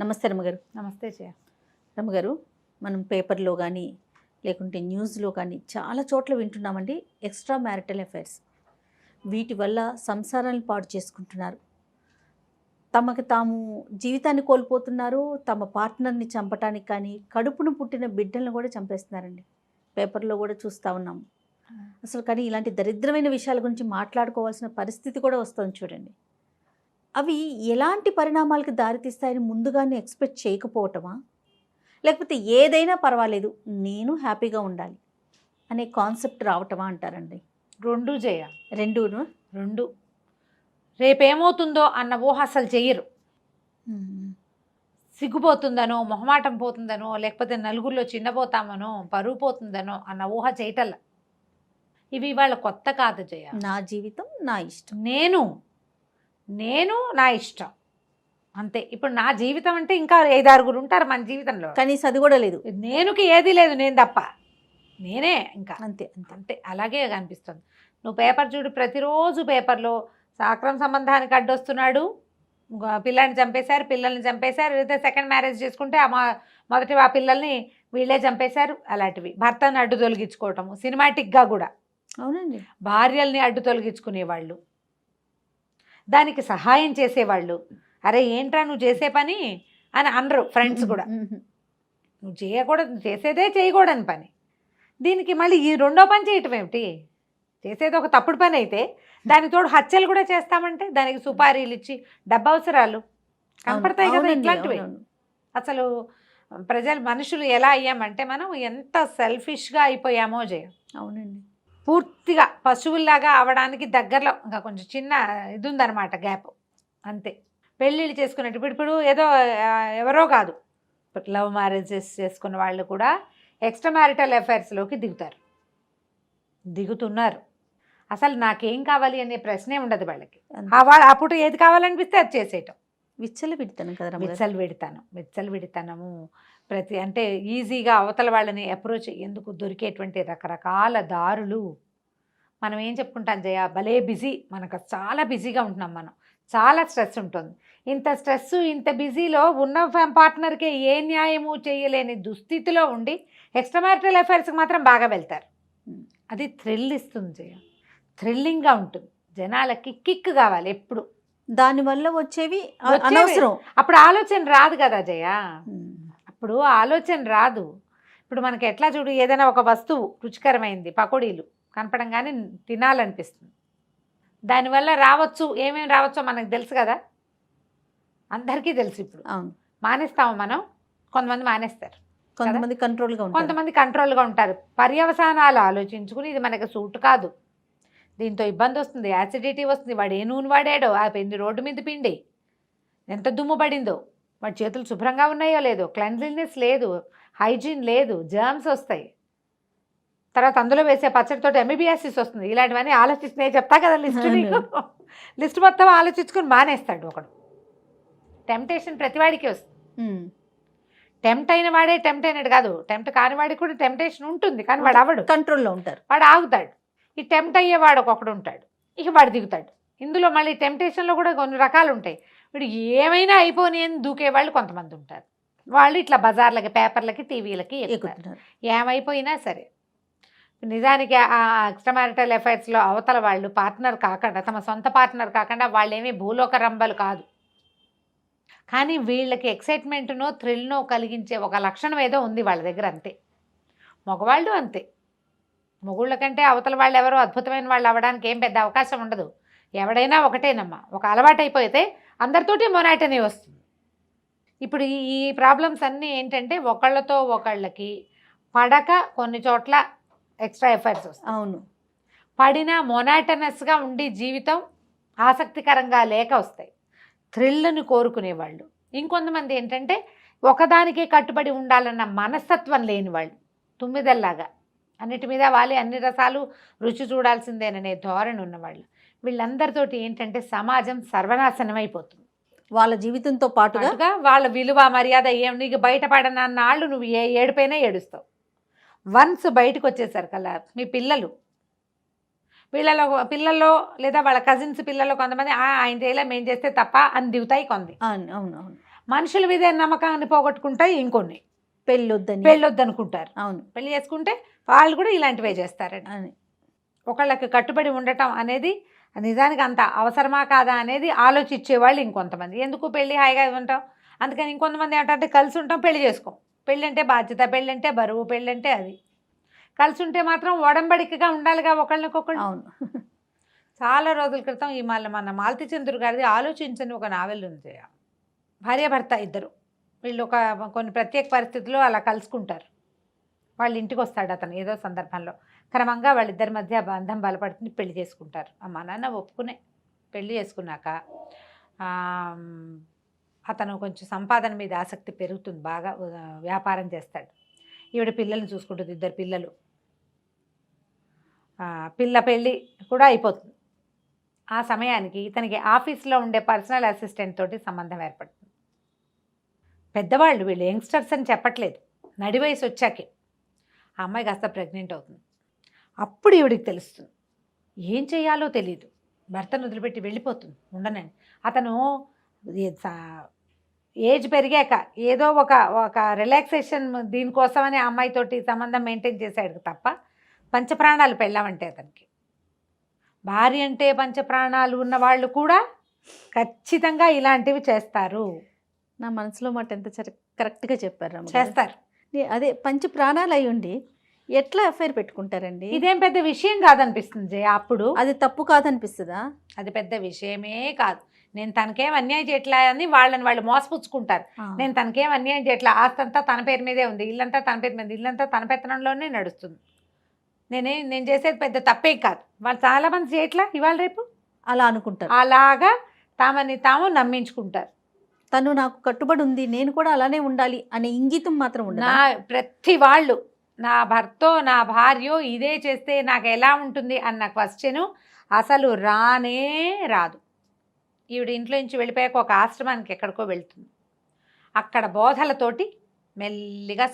నమస్తే రమ్మగారు. నమస్తే జయ. రమ్మగారు, మనం పేపర్లో కానీ లేకుంటే న్యూస్లో కానీ చాలా చోట్ల వింటున్నామండి ఎక్స్ట్రా మ్యారిటల్ అఫైర్స్. వీటి వల్ల సంసారాలను పాడు చేసుకుంటున్నారు, తమకు తాము జీవితాన్ని కోల్పోతున్నారు, తమ పార్ట్నర్ని చంపటానికి కానీ కడుపును పుట్టిన బిడ్డలను కూడా చంపేస్తున్నారండి. పేపర్లో కూడా చూస్తూ ఉన్నాము. అసలు కానీ ఇలాంటి దరిద్రమైన విషయాల గురించి మాట్లాడుకోవాల్సిన పరిస్థితి కూడా వస్తుంది చూడండి. అవి ఎలాంటి పరిణామాలకు దారితీస్తాయని ముందుగానే ఎక్స్పెక్ట్ చేయకపోవటమా, లేకపోతే ఏదైనా పర్వాలేదు నేను హ్యాపీగా ఉండాలి అనే కాన్సెప్ట్ రావటమా అంటారండి? రెండు జయ, రెండూను. రెండు రేపేమవుతుందో అన్న ఊహ అసలు చెయ్యరు. సిగ్గుపోతుందనో, మొహమాటం పోతుందనో, లేకపోతే నలుగురిలో చిన్నపోతామనో, పరువు పోతుందనో అన్న ఊహ చేయటల్లా. ఇవి వాళ్ళ కొత్త కాదు జయ. నా జీవితం నా ఇష్టం, నేను నా ఇష్టం అంతే. ఇప్పుడు నా జీవితం అంటే ఇంకా 5-6 ఉంటారు మన జీవితంలో, కనీసం అది కూడా లేదు. నేనుకి ఏది లేదు, నేను తప్ప నేనే ఇంకా అంతే అంతే అంతే. అలాగే అనిపిస్తుంది. నువ్వు పేపర్ చూడు, ప్రతిరోజు పేపర్లో సాక్రం సంబంధానికి అడ్డొస్తున్నాడు, పిల్లాన్ని చంపేశారు, పిల్లల్ని చంపేశారు, లేదా సెకండ్ మ్యారేజ్ చేసుకుంటే మొదటి ఆ పిల్లల్ని వీళ్ళే చంపేశారు, అలాంటివి. భర్తను అడ్డు తొలగించుకోవటము, సినిమాటిక్గా కూడా. అవునండి. భార్యల్ని అడ్డు తొలగించుకునేవాళ్ళు, దానికి సహాయం చేసేవాళ్ళు. అరే ఏంట్రా నువ్వు చేసే పని అని అనరు ఫ్రెండ్స్ కూడా. నువ్వు చేయకూడదు, చేసేదే చేయకూడని పని, దీనికి మళ్ళీ ఈ రెండో పని చేయటం ఏమిటి? చేసేది ఒక తప్పుడు పని అయితే దానికి తోడు హత్యలు కూడా చేస్తామంటే దానికి సుపారీలు ఇచ్చి డబ్బు అవసరాలు కనపడతాయి కదా ఇట్లాంటివి. అసలు మనుషులు ఎలా అయ్యామంటే మనం ఎంత సెల్ఫిష్గా అయిపోయామో జయ. అవునండి. పూర్తిగా పశువుల్లాగా అవడానికి దగ్గరలో ఇంకా కొంచెం చిన్న ఇది ఉందన్నమాట, గ్యాప్ అంతే. పెళ్ళిళ్ళు చేసుకున్నట్టు ఇప్పుడు ఏదో ఎవరో కాదు, లవ్ మ్యారేజెస్ చేసుకున్న వాళ్ళు కూడా ఎక్స్ట్రా మ్యారిటల్ అఫైర్స్లోకి దిగుతున్నారు. అసలు నాకేం కావాలి అనే ప్రశ్నే ఉండదు వాళ్ళకి. వాళ్ళు అప్పుడు ఏది కావాలనిపిస్తే అది చేసేయటం. విచ్చలవిడితనం కదా, విచ్చలవిడితనము. అంటే ఈజీగా అవతల వాళ్ళని అప్రోచ్ ఎందుకు దొరికేటువంటి రకరకాల దారులు. మనం ఏం చెప్పుకుంటాం జయ, భలే బిజీ, మనకు చాలా బిజీగా ఉంటున్నాం, మనం చాలా స్ట్రెస్ ఉంటుంది. ఇంత స్ట్రెస్ ఇంత బిజీలో ఉన్న పార్ట్నర్కి ఏ న్యాయము చేయలేని దుస్థితిలో ఉండి ఎక్స్ట్రా మ్యారిటల్ అఫైర్స్కి మాత్రం బాగా వెళ్తారు. అది థ్రిల్ ఇస్తుంది జయ, థ్రిల్లింగ్గా ఉంటుంది. జనాలకి కిక్ కావాలి ఎప్పుడు, దానివల్ల వచ్చేవి అనవసరం. అప్పుడు ఆలోచన రాదు కదా జయ, అప్పుడు ఆలోచన రాదు. ఇప్పుడు మనకి ఎట్లా చూడు, ఏదైనా ఒక వస్తువు రుచికరమైంది, పకోడీలు కనపడంగానే తినాలనిపిస్తుంది. దానివల్ల రావచ్చు, ఏమేమి రావచ్చో మనకు తెలుసు కదా, అందరికీ తెలుసు. ఇప్పుడు మానేస్తాము మనం, కొంతమంది మానేస్తారు, కొంతమంది కంట్రోల్గా ఉంటారు. పర్యవసానాలు ఆలోచించుకుని ఇది మనకి సూట్ కాదు, దీంతో ఇబ్బంది వస్తుంది, యాసిడిటీ వస్తుంది, వాడు ఏ నూనె వాడాడో, ఆ పిండి రోడ్డు మీద పిండి ఎంత దుమ్ము పడిందో, వాడి చేతులు శుభ్రంగా ఉన్నాయో లేదో, క్లెన్లీనెస్ లేదు, హైజీన్ లేదు, జర్మ్స్ వస్తాయి. తర్వాత అందులో వేసే పచ్చడితో ఎంబీబీఎస్సిస్ వస్తుంది. ఇలాంటివన్నీ ఆలోచిస్తే చెప్తా కదా లిస్ట్, నీకు లిస్ట్ మొత్తం ఆలోచించుకొని మానేస్తాడు ఒకడు. టెంప్టేషన్ ప్రతివాడికి వస్తుంది. టెంప్ట్ అయిన వాడే టెంప్ట్ అయినట్టు కాదు, టెంప్ట్ కాని వాడికి కూడా టెంప్టేషన్ ఉంటుంది, కానీ వాడు అవడు, కంట్రోల్లో ఉంటారు, వాడు ఆగుతాడు. ఈ టెంప్ట్ అయ్యేవాడు ఒకడు ఉంటాడు, ఇక వాడు దిగుతాడు. ఇందులో మళ్ళీ టెంప్టేషన్లో కూడా కొన్ని రకాలు ఉంటాయి. వీడు ఏమైనా అయిపోని అని దూకేవాళ్ళు కొంతమంది ఉంటారు. వాళ్ళు ఇట్లా బజార్లకి, పేపర్లకి, టీవీలకి ఎక్కుతారు. ఏమైపోయినా సరే, నిజానికి ఆ ఎక్స్ట్రా మ్యారిటల్ అఫైర్స్లో అవతల వాళ్ళు పార్ట్నర్ కాకుండా, తమ సొంత పార్ట్నర్ కాకుండా, వాళ్ళేమీ భూలోక రంబలు కాదు, కానీ వీళ్ళకి ఎక్సైట్మెంట్నో థ్రిల్నో కలిగించే ఒక లక్షణం ఏదో ఉంది వాళ్ళ దగ్గర, అంతే. మగవాళ్ళు అంతే, మొగుళ్ళ కంటే అవతల వాళ్ళు ఎవరో అద్భుతమైన వాళ్ళు అవ్వడానికి ఏం పెద్ద అవకాశం ఉండదు. ఎవడైనా ఒకటేనమ్మా, ఒక అలవాటు అయిపోతే అందరితోటి మొనాటనీ వస్తుంది. ఇప్పుడు ఈ ప్రాబ్లమ్స్ అన్నీ ఏంటంటే ఒకళ్ళతో ఒకళ్ళకి పడక కొన్ని చోట్ల ఎక్స్ట్రా ఎఫైర్స్ వస్తాయి. అవును, పడినా మొనాటనస్గా ఉండి జీవితం ఆసక్తికరంగా లేక వస్తాయి. థ్రిల్ని కోరుకునేవాళ్ళు. ఇంకొంతమంది ఏంటంటే ఒకదానికే కట్టుబడి ఉండాలన్న మనస్తత్వం లేని వాళ్ళు, తుమ్మిదల్లాగా అన్నిటి మీద వాలి అన్ని రసాలు రుచి చూడాల్సిందేననే ధోరణి ఉన్నవాళ్ళు. వీళ్ళందరితోటి ఏంటంటే సమాజం సర్వనాశనం అయిపోతుంది. వాళ్ళ జీవితంతో పాటుగా వాళ్ళ విలువ మర్యాద ఏం, నీకు బయటపడనన్నాళ్ళు నువ్వు ఏ ఏడుపైనా ఏడుస్తావు. వన్స్ బయటకు వచ్చేసరికల్లా మీ పిల్లల్లో లేదా వాళ్ళ కజిన్స్ పిల్లల్లో కొంతమంది ఆయన చేయలే, మేము చేస్తే తప్ప అని దిగుతాయి కొంది. అవునవును. మనుషుల మీద నమ్మకాన్ని పోగొట్టుకుంటాయి ఇంకొన్ని పెళ్ళొద్దనుకుంటారు. అవును, పెళ్లి చేసుకుంటే వాళ్ళు కూడా ఇలాంటివే చేస్తారండి. అని ఒకళ్ళకి కట్టుబడి ఉండటం అనేది నిజానికి అంత అవసరమా కాదా అనేది ఆలోచించేవాళ్ళు ఇంకొంతమంది. ఎందుకు పెళ్ళి హాయిగా ఉంటాం, అందుకని ఇంకొంతమంది ఏమంటారంటే కలిసి ఉంటాం పెళ్లి చేసుకోం. పెళ్ళి అంటే బాధ్యత, పెళ్ళి అంటే బరువు, పెళ్ళి అంటే అది. కలిసి ఉంటే మాత్రం ఒడంబడికగా ఉండాలిగా ఒకళ్ళకొకళ్ళు. అవును. చాలా రోజుల క్రితం మన మాలతి చంద్రు గారిది ఆలోచించని ఒక నావెల్ ఉంది. భార్యాభర్త ఇద్దరు వీళ్ళు కొన్ని ప్రత్యేక పరిస్థితుల్లో అలా కలుసుకుంటారు. వాళ్ళ ఇంటికి వస్తాడు అతను ఏదో సందర్భంలో. క్రమంగా వాళ్ళిద్దరి మధ్య బంధం బలపడుతుంది, పెళ్లి చేసుకుంటారు. అమ్మ నాన్న ఒప్పుకునే పెళ్లి చేసుకున్నాక అతను కొంచెం సంపాదన మీద ఆసక్తి పెరుగుతుంది, బాగా వ్యాపారం చేస్తాడు. ఈవిడ పిల్లల్ని చూసుకుంటుంది, ఇద్దరు పిల్లలు. పిల్ల పెళ్ళి కూడా అయిపోతుంది. ఆ సమయానికి ఇతనికి ఆఫీస్లో ఉండే పర్సనల్ అసిస్టెంట్ తోటి సంబంధం ఏర్పడుతుంది. పెద్దవాళ్ళు వీళ్ళు, యంగ్స్టర్స్ అని చెప్పట్లేదు, నడి వయసు వచ్చాకే. ఆ అమ్మాయి కాస్త ప్రెగ్నెంట్ అవుతుంది. అప్పుడు ఈవిడికి తెలుస్తుంది, ఏం చేయాలో తెలియదు, భర్తను వదిలిపెట్టి వెళ్ళిపోతుంది. ఉండనని అతను ఏజ్ పెరిగాక ఏదో ఒక రిలాక్సేషన్ దీనికోసమని ఆ అమ్మాయితోటి సంబంధం మెయింటైన్ చేశాడు తప్ప పంచప్రాణాలు పెళ్ళామంటే అతనికి. భార్య అంటే పంచప్రాణాలు ఉన్న వాళ్ళు కూడా ఖచ్చితంగా ఇలాంటివి చేస్తారు. నా మనసులో మాట ఎంత కరెక్ట్గా చెప్పారు. చేస్తారు. అదే పంచ ప్రాణాలు అయి ఉండి ఎట్లా అఫైర్ పెట్టుకుంటారండి? ఇదేం పెద్ద విషయం కాదనిపిస్తుంది జయ. అప్పుడు అది తప్పు కాదనిపిస్తుందా? అది పెద్ద విషయమే కాదు. నేను తనకేం అన్యాయం చేయట్లా అని వాళ్ళు మోసపుచ్చుకుంటారు. నేను తనకేం అన్యాయం చేయట్లా, ఆస్తంతా తన పేరు మీదే ఉంది, ఇల్లంతా తన పేరు మీద, ఇల్లంతా తన పెత్తనంలోనే నడుస్తుంది, నేను చేసేది పెద్ద తప్పే కాదు. వాళ్ళు చాలామంది చేయట్లా ఇవాళ రేపు అలా అనుకుంటారు. అలాగా తామని తాము నమ్మించుకుంటారు. తను నాకు కట్టుబడి ఉంది, నేను కూడా అలానే ఉండాలి అనే ఇంగితం మాత్రం ఉండదు. ప్రతి వాళ్ళు నా భర్తో నా భార్యో ఇదే చేస్తే నాకు ఎలా ఉంటుంది అన్న క్వశ్చను అసలు రానే రాదు. ఈవిడ ఇంట్లో నుంచి వెళ్ళిపోయాక ఒక ఆశ్రమానికి ఎక్కడికో వెళ్తుంది. అక్కడ బోధలతోటి మెల్లిగా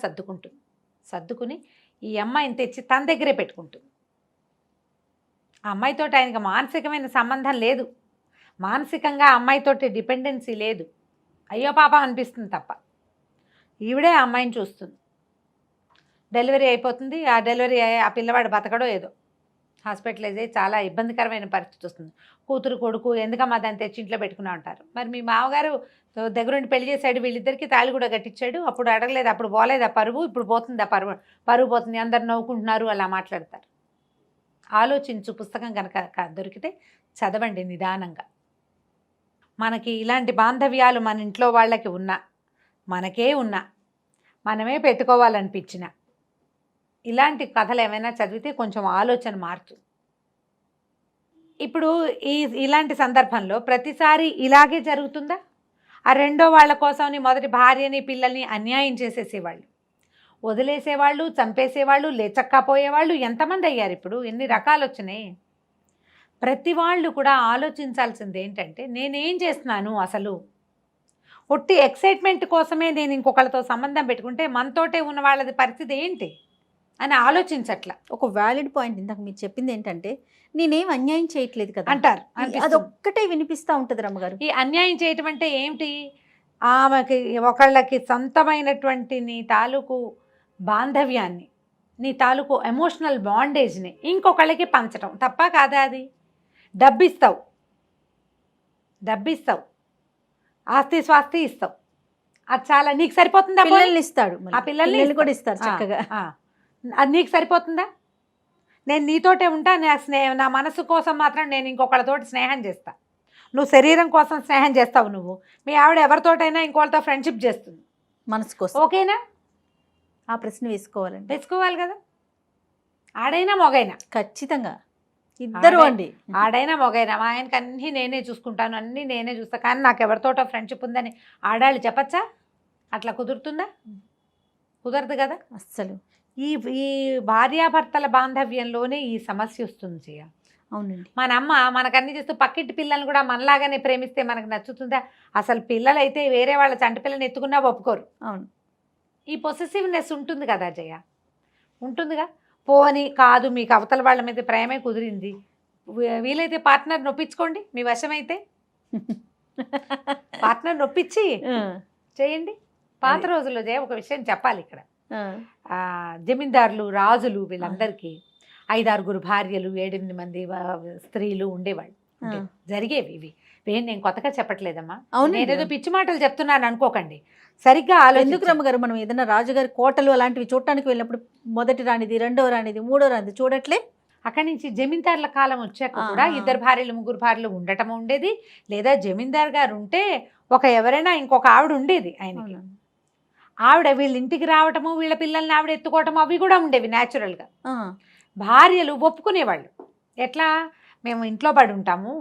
సర్దుకుని ఈ అమ్మాయిని తెచ్చి తన దగ్గరే పెట్టుకుంటుంది. ఆ అమ్మాయితోటి ఆయనకి మానసికమైన సంబంధం లేదు, మానసికంగా అమ్మాయితోటి డిపెండెన్సీ లేదు. అయ్యో పాప అనిపిస్తుంది తప్ప. ఈవిడే ఆ అమ్మాయిని చూస్తుంది. డెలివరీ అయిపోతుంది. ఆ డెలివరీ ఆ పిల్లవాడు బతకడో ఏదో హాస్పిటలైజ్ అయ్యి చాలా ఇబ్బందికరమైన పరిస్థితి వస్తుంది. కూతురు కొడుకు ఎందుకమ్మా దాన్ని తెచ్చి ఇంట్లో పెట్టుకున్నా ఉంటారు. మరి మీ మామగారు దగ్గరుండి పెళ్లి చేశాడు, వీళ్ళిద్దరికీ తాళి కూడా కట్టించాడు, అప్పుడు అడగలేదు, అప్పుడు పోలేదు ఆ పరువు, ఇప్పుడు పోతుంది ఆ పరువు పోతుంది, అందరు నవ్వుకుంటున్నారు, అలా మాట్లాడతారు. ఆలోచించు, పుస్తకం కనుక దొరికితే చదవండి నిదానంగా. మనకి ఇలాంటి బాంధవ్యాలు మన ఇంట్లో వాళ్ళకి ఉన్నా, మనకే ఉన్నా, మనమే పెట్టుకోవాలనిపించిన ఇలాంటి కథలు ఏమైనా చదివితే కొంచెం ఆలోచన మారుతుంది. ఇప్పుడు ఇలాంటి సందర్భంలో ప్రతిసారి ఇలాగే జరుగుతుందా? ఆ రెండో వాళ్ళ కోసమని మొదటి భార్యని పిల్లల్ని అన్యాయం చేసేసేవాళ్ళు, వదిలేసేవాళ్ళు, చంపేసేవాళ్ళు, లేచక్కపోయేవాళ్ళు ఎంతమంది అయ్యారు. ఇప్పుడు ఎన్ని రకాలు వచ్చినాయి. ప్రతి వాళ్ళు కూడా ఆలోచించాల్సింది ఏంటంటే, నేనేం చేస్తున్నాను అసలు? ఒట్టి ఎక్సైట్మెంట్ కోసమే నేను ఇంకొకళ్ళతో సంబంధం పెట్టుకుంటే మనతోటే ఉన్న వాళ్ళది పరిస్థితి ఏంటి అని ఆలోచించట్ల. ఒక వ్యాలిడ్ పాయింట్ ఇందాక మీరు చెప్పింది ఏంటంటే, నేనేం అన్యాయం చేయట్లేదు కదా అంటారు. అదొక్కటే వినిపిస్తూ ఉంటుంది రమ్మగారు. ఈ అన్యాయం చేయటం అంటే ఏమిటి? ఆమెకి ఒకళ్ళకి సొంతమైనటువంటి నీ తాలూకు బాంధవ్యాన్ని, నీ తాలూకు ఎమోషనల్ బాండేజ్ని ఇంకొకళ్ళకి పంచటం తప్ప కాదా? అది డబ్బిస్తావు, ఆస్తి స్వాస్తి ఇస్తావు, అది చాలా నీకు సరిపోతుందా? పిల్లల్ని ఇస్తాడు, ఆ పిల్లల్ని కూడా ఇస్తారు చక్కగా. అది నీకు సరిపోతుందా? నేను నీతోటే ఉంటా, నా మనసు కోసం మాత్రం నేను ఇంకొకళ్ళతోటి స్నేహం చేస్తా. నువ్వు శరీరం కోసం స్నేహం చేస్తావు, నువ్వు మీ ఆవిడ ఎవరితోటైనా ఇంకోళ్ళతో ఫ్రెండ్షిప్ చేస్తుంది మనసు కోసం. ఓకేనా? ఆ ప్రశ్న వేసుకోవాలి కదా. ఆడైనా మొగైనా ఖచ్చితంగా ఇద్దరు అండి, ఆడైనా మొగైనా. మా ఆయనకి అన్నీ నేనే చూసుకుంటాను, అన్నీ నేనే చూస్తాను, కానీ నాకు ఎవరితోటో ఫ్రెండ్షిప్ ఉందని ఆడాళ్ళు చెప్పచ్చా? అట్లా కుదురుతుందా? కుదరదు కదా అస్సలు. ఈ భార్యాభర్తల బాంధవ్యంలోనే ఈ సమస్య వస్తుంది జియా. అవునండి. మన అమ్మ మనకన్నీ చేస్తూ పక్కింటి పిల్లల్ని కూడా మనలాగానే ప్రేమిస్తే మనకు నచ్చుతుందా? అసలు పిల్లలైతే వేరే వాళ్ళ చంటి పిల్లని ఎత్తుకున్నా ఒప్పుకోరు. అవును. ఈ పొసెసివ్నెస్ ఉంటుంది కదా జయ, ఉంటుందిగా. పోని కాదు, మీకు అవతల వాళ్ళ మీద ప్రేమే కుదిరింది, వీలైతే పార్ట్నర్ నొప్పించుకోండి, మీ వశమైతే పార్ట్నర్ నొప్పించి చేయండి. పాత రోజుల్లో ఒక విషయం చెప్పాలి ఇక్కడ. ఆ, జమీందారులు, రాజులు వీళ్ళందరికీ 5-6 భార్యలు, 7-8 మంది స్త్రీలు ఉండేవాళ్ళు. జరిగేవి ఇవి. నేను కొత్తగా చెప్పట్లేదమ్మా. అవునండి. నేనేదో పిచ్చి మాటలు చెప్తున్నాను అనుకోకండి. సరిగ్గా ఎందుకు రమ్మగారు, మనం ఏదైనా రాజుగారి కోటలు అలాంటివి చూడటానికి వెళ్ళినప్పుడు మొదటి రానిది, రెండవ రానిది, మూడో రానిది చూడట్లే. అక్కడి నుంచి జమీందారుల కాలం వచ్చాక కూడా 2 భార్యలు 3 భార్యలు ఉండటం ఉండేది. లేదా జమీందార్ గారు ఉంటే ఎవరైనా ఇంకొక ఆవిడ ఉండేది ఆయనకి. ఆవిడ వీళ్ళ ఇంటికి రావటము, వీళ్ళ పిల్లల్ని ఆవిడ ఎత్తుకోవటము అవి కూడా ఉండేవి న్యాచురల్గా. భార్యలు ఒప్పుకునేవాళ్ళు. ఎట్లా, మేము ఇంట్లో పడి ఉంటాము,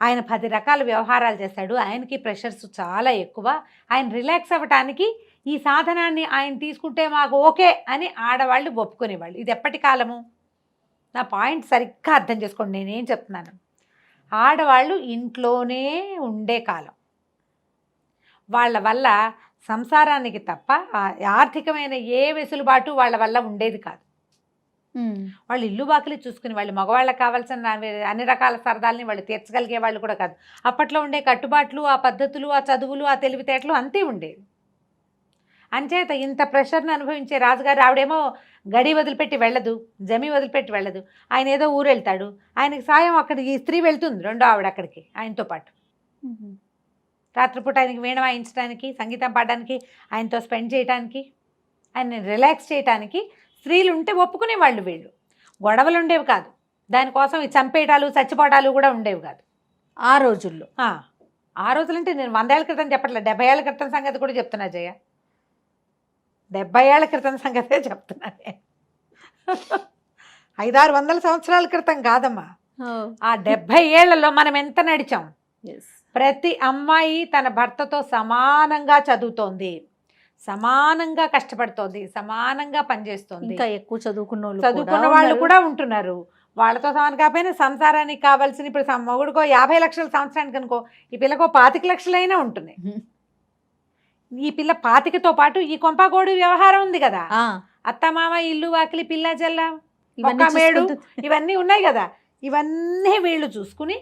ఆయన 10 రకాల వ్యవహారాలు చేస్తాడు, ఆయనకి ప్రెషర్స్ చాలా ఎక్కువ, ఆయన రిలాక్స్ అవ్వటానికి ఈ సాధనాన్ని ఆయన తీసుకుంటే మాకు ఓకే అని ఆడవాళ్ళు ఒప్పుకునేవాళ్ళు. ఇది ఎప్పటి కాలము? నా పాయింట్ సరిగ్గా అర్థం చేసుకోండి నేనేం చెప్తున్నాను. ఆడవాళ్ళు ఇంట్లోనే ఉండే కాలం. వాళ్ళ వల్ల సంసారానికి తప్ప ఆర్థికమైన ఏ వెసులుబాటు వాళ్ళ వల్ల ఉండేది కాదు. వాళ్ళు ఇల్లు వాకిలి చూసుకుని వాళ్ళు మగవాళ్ళకి కావాల్సిన అన్ని రకాల సరదాలని వాళ్ళు తీర్చగలిగే వాళ్ళు కూడా కాదు. అప్పట్లో ఉండే కట్టుబాట్లు, ఆ పద్ధతులు, ఆ చదువులు, ఆ తెలివితేటలు అంతే ఉండేవి. అంచేత ఇంత ప్రెషర్ని అనుభవించే రాజుగారు ఆవిడేమో గడి వదిలిపెట్టి వెళ్ళదు, జమి వదిలిపెట్టి వెళ్ళదు. ఆయన ఏదో ఊరు వెళ్తాడు, ఆయనకి సాయం అక్కడికి ఈ స్త్రీ వెళ్తుంది, రెండో ఆవిడ అక్కడికి ఆయనతో పాటు. రాత్రిపూట ఆయనకి వీణ వాయించడానికి, సంగీతం పాడడానికి, ఆయనతో స్పెండ్ చేయడానికి, ఆయన రిలాక్స్ చేయడానికి స్త్రీలు ఉంటే ఒప్పుకునేవాళ్ళు. వీళ్ళు గొడవలు ఉండేవి కాదు, దానికోసం ఈ చంపేయటాలు చచ్చిపోవటాలు కూడా ఉండేవి కాదు ఆ రోజుల్లో. ఆ రోజులంటే నేను 100 ఏళ్ల క్రితం చెప్పట్లేదు, 70 ఏళ్ల క్రితం సంగతి కూడా చెప్తున్నా జయ. 70 ఏళ్ల క్రితం సంగతే చెప్తున్నా నేను. 500-600 సంవత్సరాల క్రితం కాదమ్మా. ఆ 70 ఏళ్లలో మనం ఎంత నడిచాం. ప్రతి అమ్మాయి తన భర్తతో సమానంగా చదువుతోంది, సమానంగా కష్టపడుతోంది, సమానంగా పనిచేస్తోంది. ఇంకా ఎక్కువ చదువుకున్న వాళ్ళు కూడా ఉంటున్నారు. వాళ్ళతో సమానం కాకపోయినా సంసారానికి కావాల్సిన, ఇప్పుడు మొగుడుకో 50 లక్షల సంవత్సరానికి అనుకో, ఈ పిల్లకో 25 లక్షలైనా ఉంటున్నాయి. ఈ పిల్ల 25తో పాటు ఈ కొంపగోడు వ్యవహారం ఉంది కదా, అత్తమామ, ఇల్లు వాకిలి, పిల్ల జల్ల, మేడు, ఇవన్నీ ఉన్నాయి కదా. ఇవన్నీ వీళ్ళు చూసుకుని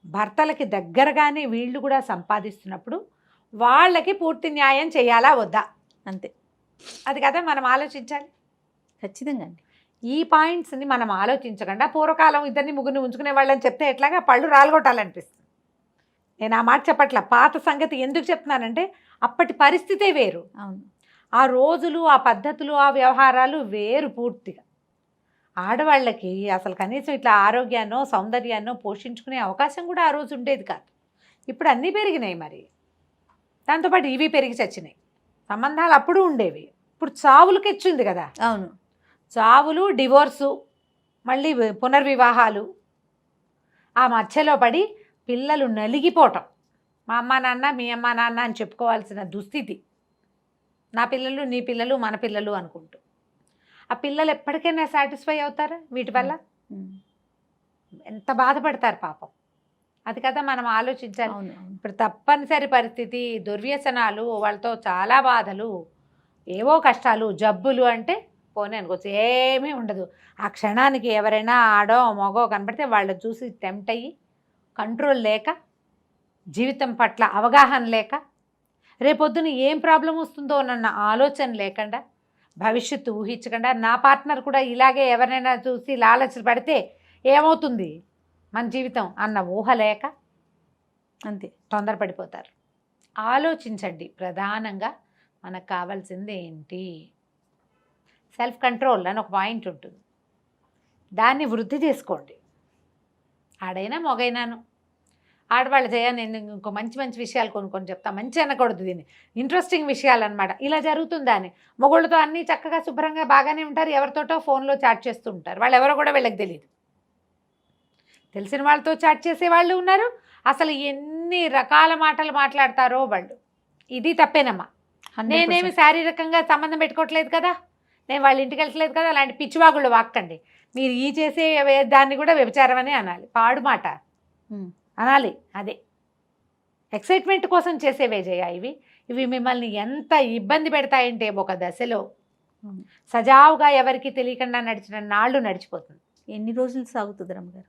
భర్తలకి దగ్గరగానే వీళ్ళు కూడా సంపాదిస్తున్నప్పుడు వాళ్ళకి పూర్తి న్యాయం చేయాలా వద్దా, అంతే. అది కదా మనం ఆలోచించాలి. ఖచ్చితంగా అండి. ఈ పాయింట్స్ని మనం ఆలోచించకుండా పూర్వకాలం 2-3 ఉంచుకునే వాళ్ళని చెప్తే ఎట్లాగా పళ్ళు రాలగొట్టాలనిపిస్తుంది. నేను ఆ మాట చెప్పట్ల. పాత సంగతి ఎందుకు చెప్తున్నానంటే అప్పటి పరిస్థితే వేరు. అవును, ఆ రోజులు, ఆ పద్ధతులు, ఆ వ్యవహారాలు వేరు పూర్తిగా. ఆడవాళ్ళకి అసలు కనీసం ఇట్లా ఆరోగ్యాన్నో సౌందర్యాన్నో పోషించుకునే అవకాశం కూడా ఆ రోజు ఉండేది కాదు. ఇప్పుడు అన్నీ పెరిగినాయి, మరి దాంతోపాటు ఇవి పెరిగి చచ్చినాయి. సంబంధాలు అప్పుడు ఉండేవి, ఇప్పుడు చావులకి వచ్చింది కదా. అవును, చావులు, డివోర్సు, మళ్ళీ పునర్వివాహాలు, ఆ మధ్యలో పడి పిల్లలు నలిగిపోవటం. మా అమ్మ నాన్న, మీ అమ్మ నాన్న అని చెప్పుకోవాల్సిన దుస్థితి. నా పిల్లలు, నీ పిల్లలు, మన పిల్లలు అనుకుంటూ. ఆ పిల్లలు ఎప్పటికైనా సాటిస్ఫై అవుతారా వీటి వల్ల? ఎంత బాధపడతారు పాపం. అది కదా మనం ఆలోచించాలి. ఇప్పుడు తప్పనిసరి పరిస్థితి, దుర్వ్యసనాలు, వాళ్ళతో చాలా బాధలు, ఏవో కష్టాలు, జబ్బులు అంటే పోనీ అనుకోవచ్చు, ఏమీ ఉండదు. ఆ క్షణానికి ఎవరైనా ఆడో మగో కనపడితే వాళ్ళని చూసి టెంప్ట్ అయ్యి, కంట్రోల్ లేక, జీవితం పట్ల అవగాహన లేక, రేపొద్దున ఏం ప్రాబ్లం వస్తుందో అన్న ఆలోచన లేకుండా, భవిష్యత్తు ఊహించకుండా, నా పార్ట్నర్ కూడా ఇలాగే ఎవరైనా చూసి లాలచి పడితే ఏమవుతుంది మన జీవితం అన్న ఊహ లేక అంతే తొందరపడిపోతారు. ఆలోచించండి. ప్రధానంగా మనకు కావాల్సింది ఏంటి? సెల్ఫ్ కంట్రోల్ అని ఒక పాయింట్ ఉంటుంది, దాన్ని వృద్ధి చేసుకోండి. ఆడైనా మొగైనాను. ఆడవాళ్ళు నేను ఇంకో మంచి మంచి విషయాలు కొన్ని చెప్తా, మంచి అనకూడదు దీన్ని, ఇంట్రెస్టింగ్ విషయాలు అనమాట. ఇలా జరుగుతుందా అని. మొగుళ్ళతో అన్నీ చక్కగా శుభ్రంగా బాగానే ఉంటారు, ఎవరితోటో ఫోన్లో చాట్ చేస్తూ ఉంటారు. వాళ్ళు ఎవరో కూడా వీళ్ళకి తెలియదు. తెలిసిన వాళ్ళతో చాట్ చేసే వాళ్ళు ఉన్నారు. అసలు ఎన్ని రకాల మాటలు మాట్లాడతారో వాళ్ళు. ఇది తప్పేనమ్మా. నేనేమి శారీరకంగా సంబంధం పెట్టుకోవట్లేదు కదా, నేను వాళ్ళ ఇంటికి వెళ్ళట్లేదు కదా, అలాంటి పిచ్చివాగుళ్ళు వాక్కండి. మీరు ఈ చేసే దాన్ని కూడా వ్యభిచారం అనే అనాలి, పాడు మాట అనాలి. అదే ఎక్సైట్మెంట్ కోసం చేసేవే జయ ఇవి మిమ్మల్ని ఎంత ఇబ్బంది పెడతాయంటే ఒక దశలో సజావుగా ఎవరికి తెలియకుండా నడిచిన నాళ్ళు నడిచిపోతుంది. ఎన్ని రోజులు సాగుతుంది రమ్మగారు?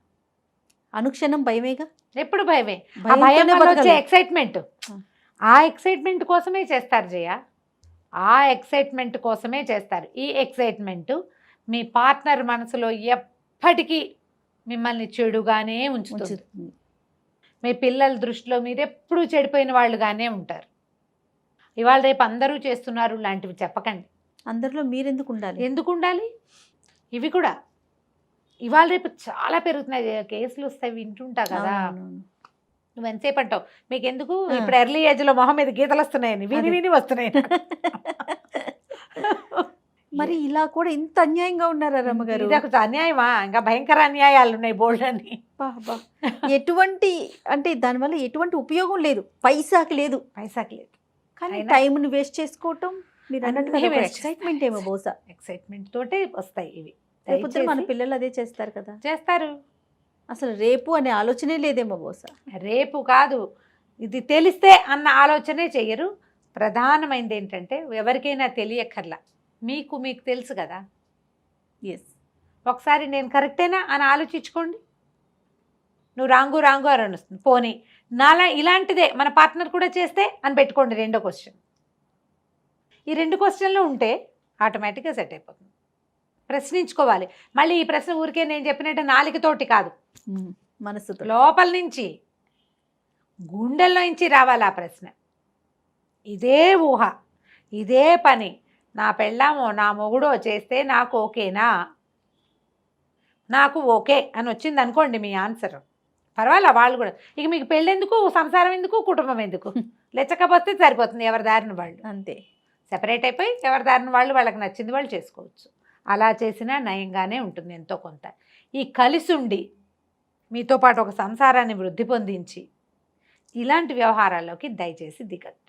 అనుక్షణం భయమేగా, ఎప్పుడు భయమే. ఆ భయం వల్ల వచ్చే ఎక్సైట్మెంట్, ఆ ఎక్సైట్మెంట్ కోసమే చేస్తారు జయ, ఆ ఎక్సైట్మెంట్ కోసమే చేస్తారు. ఈ ఎక్సైట్మెంట్ మీ పార్ట్నర్ మనసులో ఎప్పటికీ మిమ్మల్ని చెడుగానే ఉంచుతుంది. ఉంచుతుంది. మీ పిల్లల దృష్టిలో మీరు ఎప్పుడూ చెడిపోయిన వాళ్ళుగానే ఉంటారు. ఇవాళ రేపు అందరూ చేస్తున్నారు లాంటివి చెప్పకండి. అందరిలో మీరెందుకు ఉండాలి? ఎందుకు ఉండాలి? ఇవి కూడా ఇవాళ రేపు చాలా పెరుగుతున్నాయి కేసులు వస్తాయి, వింటుంటా కదా. అవునవును. నువ్వు ఎంతసేపు అంటావు మీకు ఎందుకు, ఇప్పుడు ఎర్లీ ఏజ్లో మొహం మీద గీతలు వస్తున్నాయని విని విని వస్తున్నాయి. మరి ఇలా కూడా ఇంత అన్యాయంగా ఉన్నారా రమ్మగారు? ఇది ఒక అన్యాయమా? ఇంకా భయంకర అన్యాయాలు ఉన్నాయి బోల్డ్ అని. ఎటువంటి అంటే దానివల్ల ఎటువంటి ఉపయోగం లేదు, పైసాకి లేదు. పైసాకి లేదు, కానీ అయినా- టైంని వేస్ట్ చేసుకోవటం మీరు అన్నీ అన్నట్టు waste ఎక్సైట్మెంట్ ఏమో బహుశా. ఎక్సైట్మెంట్ తోటే వస్తాయి ఇవి. రేపొద్దున మన దయచేసి పిల్లలు అదే చేస్తారు కదా. చేస్తారు. అసలు రేపు అనే ఆలోచనే లేదేమో బహుశా. రేపు కాదు, ఇది తెలిస్తే అన్న ఆలోచనే చెయ్యరు. ప్రధానమైనది ఏంటంటే ఎవరికైనా తెలియక్కర్లా, మీకు మీకు తెలుసు కదా. ఎస్, ఒకసారి నేను కరెక్టేనా అని ఆలోచించుకోండి. నువ్వు రాంగు రాంగు అని వస్తుంది, పోనీ నాలా ఇలాంటిదే మన పార్ట్నర్ కూడా చేస్తే అని పెట్టుకోండి రెండో క్వశ్చన్. ఈ 2 క్వశ్చన్లు ఉంటే ఆటోమేటిక్గా సెట్ అయిపోతుంది. ప్రశ్నించుకోవాలి. మళ్ళీ ఈ ప్రశ్న ఊరికే నేను చెప్పినట్టు నాలుకతోటి కాదు, మనసుతో. లోపల నుంచి గుండెల్లో నుంచి రావాలి ఆ ప్రశ్న. ఇదే ఊహ, ఇదే పని నా పెళ్ళామో నా మొగుడో చేస్తే నాకు ఓకేనా, నాకు ఓకే అని వచ్చింది అనుకోండి మీ ఆన్సర్, పర్వాలే వాళ్ళు కూడా. ఇక మీకు పెళ్ళెందుకు, సంసారం ఎందుకు, కుటుంబం ఎందుకు, లెచ్చకపోతే సరిపోతుంది. ఎవరి దారిన వాళ్ళు అంతే, సెపరేట్ అయిపోయి ఎవరి దారిన వాళ్ళు వాళ్ళకి నచ్చింది వాళ్ళు చేసుకోవచ్చు. అలా చేసినా నయంగానే ఉంటుంది ఎంతో కొంత. ఈ కలిసుండి మీతో పాటు ఒక సంసారాన్ని వృద్ధి పొందించి ఇలాంటి వ్యవహారాల్లోకి దయచేసి దిగదు.